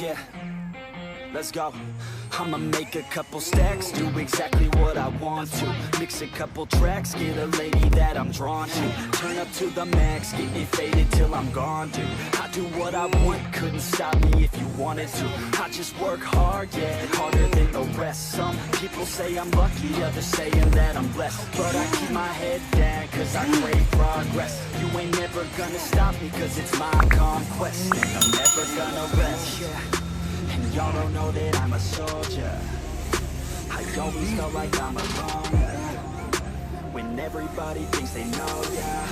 Yeah, let's go. I'ma make a couple stacks, do exactly what I want to. Mix a couple tracks, get a lady that I'm drawn to. Turn up to the max, get me faded till I'm gone, dude. I do what I want, couldn't stop me if you wanted to. I just work hard, yeah, harder than the rest. Some people say I'm lucky, others saying that I'm blessed. But I keep my head down, cause I crave progress. You ain't never gonna stop me, cause it's my conquest. And I'm never gonna rest, yeah. And y'all don't know that I'm a soldier. I always felt like I'm alone when everybody thinks they know ya.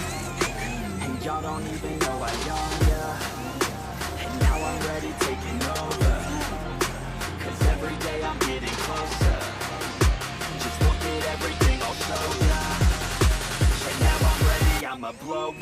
And y'all don't even know I own ya. And now I'm ready taking over, cause every day I'm getting closer. Just look at everything I'll show ya. And now I'm ready, I'ma blow up.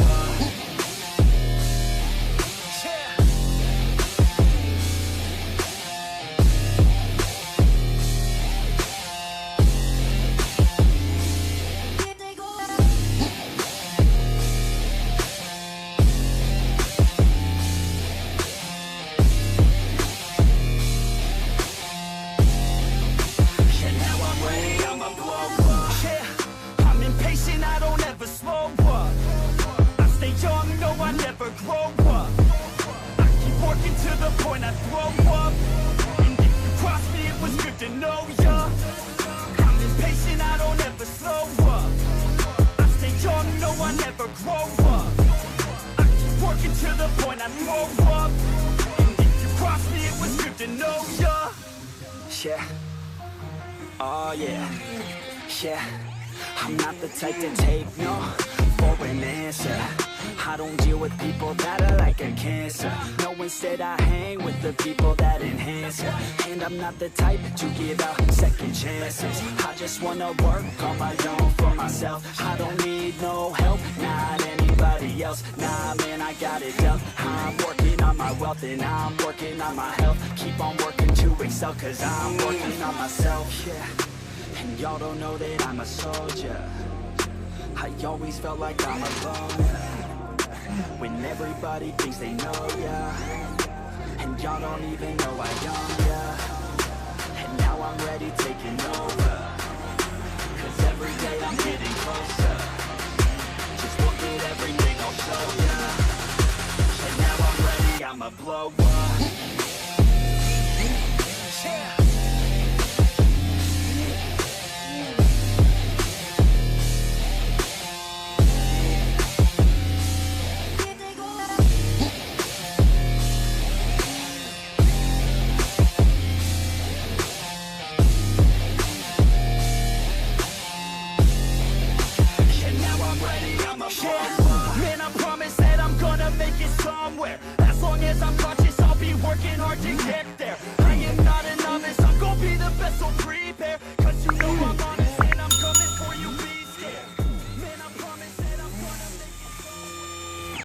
Yeah, oh yeah, yeah. I'm not the type to take no for an answer. I don't deal with people that are like a cancer. No, instead I hang with the people that enhance ya. And I'm not the type to give out second chances. I just wanna work on my own for myself. I don't need no help, not anybody else. Nah, man, I got it dealt. I'm working on my wealth and I'm working on my health. Keep on working to excel, cause I'm working on myself. Yeah, and y'all don't know that I'm a soldier. I always felt like I'm alone when everybody thinks they know ya. And y'all don't even know I own ya. And now I'm ready taking over, cause every day I'm getting closer. Just look at everything I'll show ya. And now I'm ready, I'ma blow up. Yeah. Man, I promise that I'm gonna make it somewhere. As long as I'm conscious, I'll be working hard to get there. I am not a novice, I'm gonna be the best, so prepare.